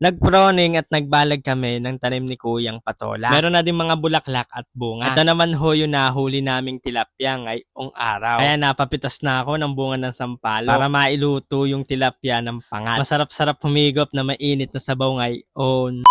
Nagproning at nagbalag kami ng tanim ni Kuyang Patola. Meron na din mga bulaklak at bunga. Ito naman ho yung nahuli naming tilapia ngayong araw. Kaya napapitas na ako ng bunga ng sampalo para mailuto yung tilapia ng pangat. Masarap-sarap humigop na mainit na sabaw ngayon.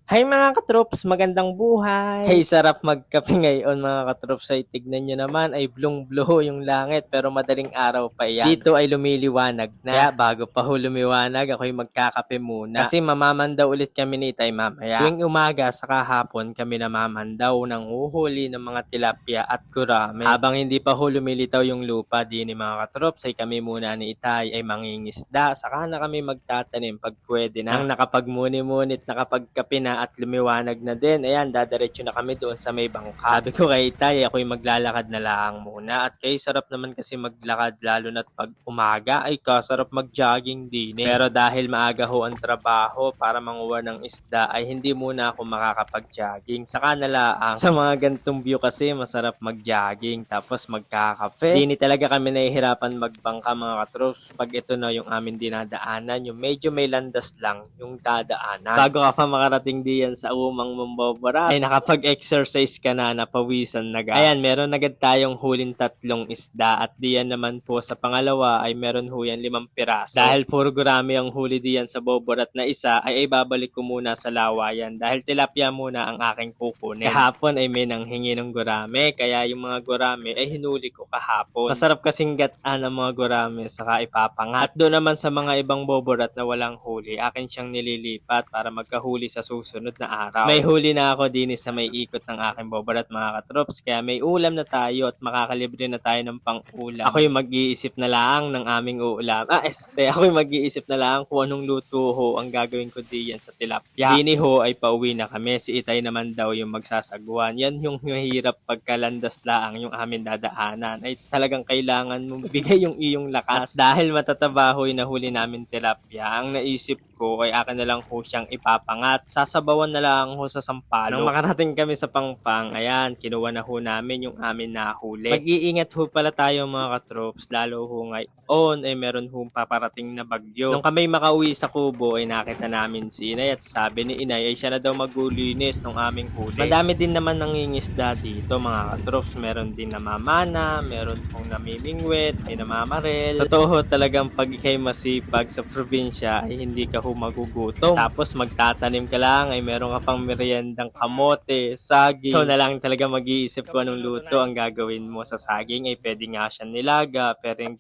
Hi mga katrops, magandang buhay! Hey, sarap magkape ngayon mga katrops. Ay tignan nyo naman, ay blong-blow yung langit pero madaling araw pa yan. Dito ay lumiliwanag na. Kaya bago pa ho lumiwanag, ako'y magkakape muna. Kasi mamamandaw ulit kami ni Itay mamaya. Tuwing umaga sa kahapon kami namamandaw ng uhuli ng mga tilapia at gurame. Habang hindi pa ho lumilitaw yung lupa din ni mga katrops, ay kami muna ni Itay ay mangingisda. Saka na kami magtatanim pag pwede na. Nang nakapagmuni-munit, nakapagkape na at lumiwanag na din. Ayan, dadiretso na kami doon sa may bangka. Sabi ko kay Itay, ako'y maglalakad na lang muna. At kay sarap naman kasi maglakad lalo na't pag umaga ay kasarap mag-jogging din. Pero dahil maaga ho ang trabaho para manguha ng isda ay hindi muna ako makakapag-jogging. Saka na lang. Sa mga gantong view kasi masarap mag-jogging tapos magkakape. Dini talaga kami nahihirapan magbangka mga katrops pag ito na yung amin dinadaanan. Yung medyo may landas lang yung dadaanan. Bago ka pa makarating diyan sa umang Mambabarat ay nakapag-exercise ka na, napawisan na ga. Ayan, meron agad tayong huling 3 isda at diyan naman po sa pangalawa ay meron ho yan 5 piraso. Dahil puro gurami ang huli diyan sa Boborat na isa ay ibabalik ko muna sa lawayan dahil tilapia muna ang aking kukunin. Kahapon ay may nanghingi ng gurame kaya yung mga gurame ay hinuli ko kahapon. Masarap kasing gataan ng mga gurame saka ipapangat. At doon naman sa mga ibang Boborat na walang huli, akin siyang nililipat para magkahuli sa susunod na araw. May huli na ako din sa may ikot ng aking Boborat mga katrops kaya may ulam na tayo at makakalibre na tayo ng pang-ulam. Ako'y mag-iisip na lang ng aming ulam. Ako'y mag-iisip na lang kung anong luto ho ang gagawin ko diyan sa tilapia. Dini ho ay pauwi na kami. Si Itay naman daw yung magsasagwan. Yan yung mahirap pagkalandas laang yung amin dadaanan. Ay talagang kailangan mong bigay yung iyong lakas. At dahil matataba ho yung nahuli namin tilapia, ang naisip ko ay akin na lang ho siyang ipapangat. Sasabawan na lang ho sa sampalo. Nang makarating kami sa Pangpang, ayan, kinuha na ho namin yung amin nahuli. Mag-iingat ho pala tayo mga katrops, lalo ho ngayon ay meron ho paparating na bagyo. Nung kami makauwi sa Kubo ay nakita namin si Inay at sabi ni Inay ay siya na daw magulinis ng aming huli. Madami din naman nangingisda dito mga katrops. Meron din namamana, meron pong namimingwit, may namamarel. Totoo talagang pag ikay masipag sa probinsya ay hindi ka ho magugutom. Tapos magtatanim ka lang ay meron ka pang meriendang kamote, saging. Ikaw na lang talaga mag-iisip ko anong luto ang gagawin mo sa saging. Ay pwede nga siya nilaga, pwedeng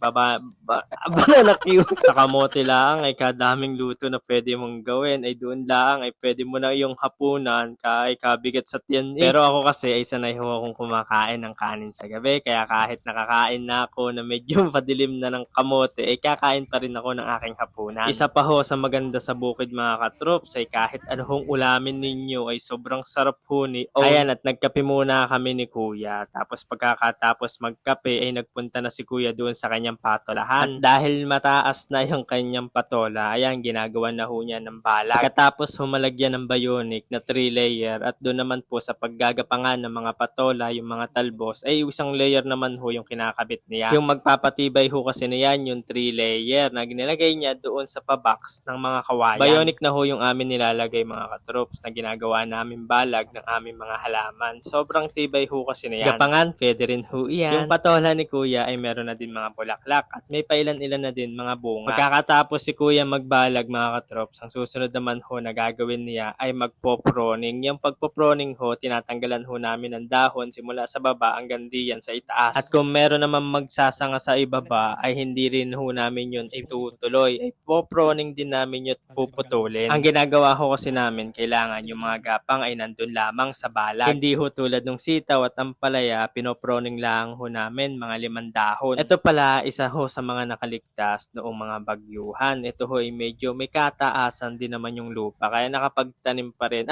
banana cute. Sa kamote lang ay kadaming luto na pwede mong gawin. Ay doon lang ay pwede mo na yung hapunan kay kabigat sa tiyan. Pero ako kasi ay sanay ho akong kumakain ng kanin sa gabi. Kaya kahit nakakain na ako na medyo padilim na ng kamote, ay kakain pa rin ako ng aking hapunan. Isa pa ho sa maganda sa bukid mga katrops ay kahit anong ulamin ninyo ay sobrang sarap ho ni Ayan, at nagkape muna kami ni Kuya. Tapos pagkakatapos magkape ay nagpunta na si Kuya doon sa kanyang patolahan. At dahil mataas na yung kanyang patola, ayan, ginagawa na ho niya ng balag. Pagkatapos humalagyan ng bionic na 3 layer at doon naman po sa paggagapangan ng mga patola, yung mga talbos, ay isang layer naman ho yung kinakabit niya. Yung magpapatibay ho kasi niyan yung 3 layer na ginilagay niya doon sa pabox ng mga kawayan. Bionic na ho yung amin nilalagay mga katrops na ginagawa namin balag ng aming mga halaman. Sobrang tibay ho kasi na yan. Gapangan, pwede rin ho yan. Yung patola ni Kuya ay meron na din mga bulaklak at may pailan-ilan na din mga bunga. Pagkakatapos si Kuya magbalag mga katrops, ang susunod naman ho na gagawin niya ay magpo-proning. Yung pagpo-proning ho, tinatanggalan ho namin ng dahon simula sa baba hanggang diyan sa itaas. At kung meron naman magsasanga sa ibaba ay hindi rin ho namin yun itutuloy. Ay po-proning din namin yun puputulin. Ang ginagawa ho kasi namin, kailangan yung mga gapang ay nandun lamang sa balag. Hindi ho tulad ng sitaw at ampalaya, pinoproning lang ho namin mga 5 dahon. Ito pala, isa ho sa mga nakaligtas noong mga bagyuhan. Ito ho ay medyo may kataasan din naman yung lupa. Kaya nakapagtanim pa rin.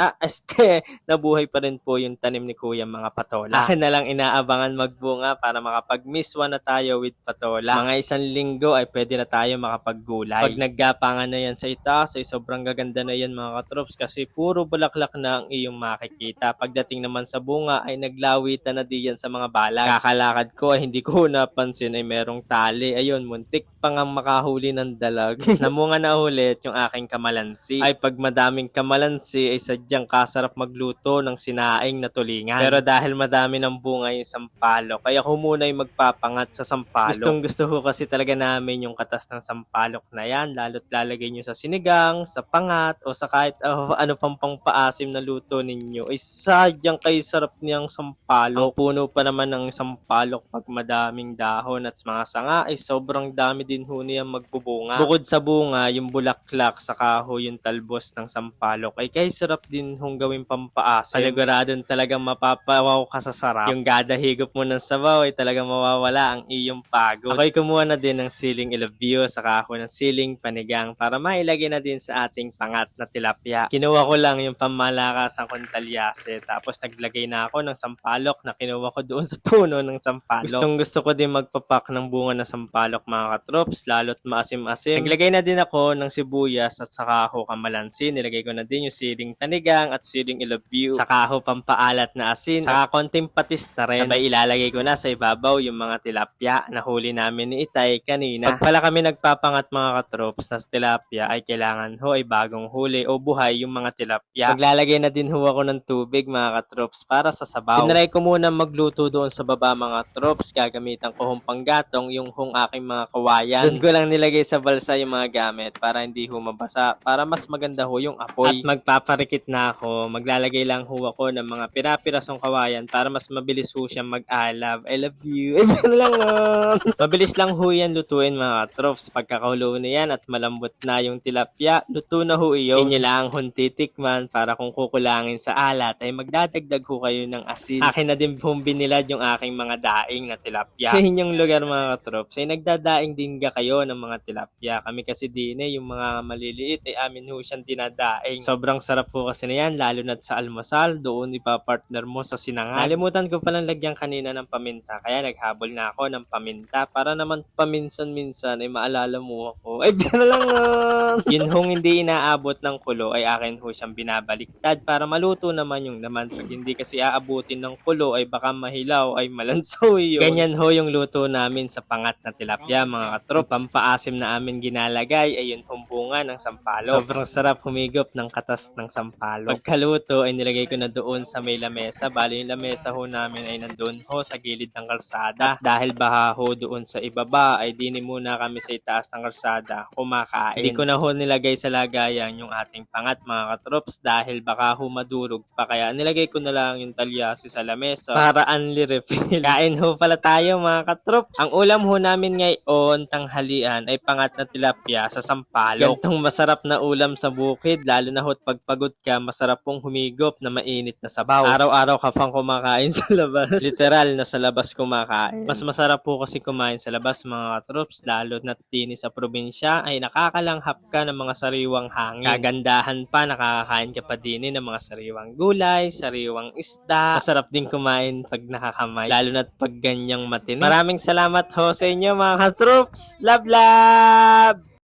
Nabuhay pa rin po yung tanim ni Kuya mga patola. Akin na lang inaabangan magbunga para makapag-miswa na tayo with patola. Mga 1 linggo ay pwede na tayo makapaggulay. Pag naggapangan na yan sa itaas, taas ay sobrang gaganda na yan mga katrops kasi puro bulaklak na ang iyong makikita. Pagdating naman sa bunga ay naglawitan na diyan sa mga balag. Kakalakad ko ay hindi ko napansin ay merong tali. Ayun, muntik pa nga makahuli ng dalag. Namunga na ulit yung aking kamalansi. Ay pag madaming kamalansi ay sadyang kasarap magluto ng sinaing na tulingan. Pero dahil madami ng bunga yung sampalok, kaya ako muna ay magpapangat sa sampalok. Gustong gusto ko kasi talaga namin yung katas ng sampalok na yan. Lalo't lalagay nyo sa sinigang, sa pangat, o sa kahit ano pang pangpaasim na luto ninyo. Ay sadyang kayo sarap niyang sampalok. Ang puno pa naman ng sampalok pag madaming dahon at mga sanga ay sobrang dami din ho niyang magbubunga. Bukod sa bunga, yung bulaklak sa kahoy, yung talbos ng sampalok ay kay sarap din hong gawing pampaasim. Paniguradon talagang mapapawaw ka sa sarap. Yung gadahigop mo ng sabaw ay talagang mawawala ang iyong pagod. Ako'y kumuha na din ng siling ilobio sa kahoy ng siling panigang para mailagay na din sa ating pangat na tilapia. Kinuha ko lang yung pamalakas ang kontalyase tapos naglagay na ako ng sampalok na kinuha ko doon sa puno ng sampalok. Gustong gusto ko din magpapak ng bunga ng sampalok mga katrops, lalo't maasim-asim. Naglagay na din ako ng sibuyas at saka ho kamalansi. Nilagay ko na din yung siling panigang at siling ilobio. Saka ho pampaalat na asin. Saka konting patis na rin. Sabay ilalagay ko na sa ibabaw yung mga tilapia na huli namin ni Itay kanina. Pag pala kami nagpapangat mga katrops na tilapia ay kailangan ho ay bagong huli o buhay yung mga tilapia. Maglalagay na din ho ako ng tubig mga katrops para sa sabaw. Tinry ko muna magluto doon sa baba mga katrops. Gagamitan ko hong panggatong yung hong aking mga kawayan. Doon ko lang nilagay sa balsa yung mga gamit para hindi ho mabasa, para mas maganda ho yung apoy. At magpaparikit na ako. Maglalagay lang ho ako ng mga pira-pirasong kawayan para mas mabilis ho siyang mag-alab. I love you. Lang mabilis lang ho yan lutuin mga katrops. Pagkakahulo na yan at malambot na yung tilapia, luto na ho iyon. Inyo lang hong titikman para kung kukulangin sa alat ay magdadagdag ho kayo ng asin. Akin na din hong binilad yung aking mga daing na tilapia. Sa inyong lugar mga katrops ay nagdadaing din ga kayo ng mga tilapia. Kami kasi din yung mga maliliit ay amin ho siyang dinadaing. Sobrang sarap po kasi na yan, lalo na sa almusal, doon ipapartner mo sa sinangag. Nalimutan ko palang lagyan kanina ng paminta, kaya naghabol na ako ng paminta para naman paminsan-minsan ay maalala mo ako. Ay, bira lang Yun hong hindi inaabot ng kulo ay akin ho siyang binabaliktad para maluto naman yung laman. Pag hindi kasi aabutin ng kulo ay baka mahilaw ay malansaw yun. Ganyan ho yung luto namin sa pangat na tilapia mga katrop. Pampaasim na amin ginalagay ay yun humbunga ng sampalok. Sobrang sarap humigop ng katas ng sampalok. Pagkaluto ay nilagay ko na doon sa may lamesa. Bali yung lamesa ho namin ay nandun ho sa gilid ng kalsada. Dahil baha ho doon sa ibaba ay dini muna kami sa itaas ng kalsada kumakain. Hindi ko na ho nilagay sa lagayan yung ating pangat mga katrops dahil baka ho madurog pa, kaya nilagay ko na lang yung talyasi sa lamesa para unli refill. Kain ho pala tayo mga katrops. Ang ulam ho namin ngayon tanghalian ay pangat na tilapia sa sampalok. Gantong masarap na ulam sa bukid, lalo na ho't pagpagod ka, masarap pong humigop na mainit na sabaw. Araw-araw ka pang kumakain sa labas. Literal na sa labas kumakain. Mas masarap po kasi kumain sa labas mga katrops, lalo na tini sa probinsya ay nakakalanghap ka ng mga sariwang hangin. Kagandahan pa, nakakain ka pa din ng mga sariwang gulay, sariwang isda. Masarap din kumain pag nakakamay, lalo na pag ganyang matinik. Maraming salamat ho sa inyo mga katrops. Love, love!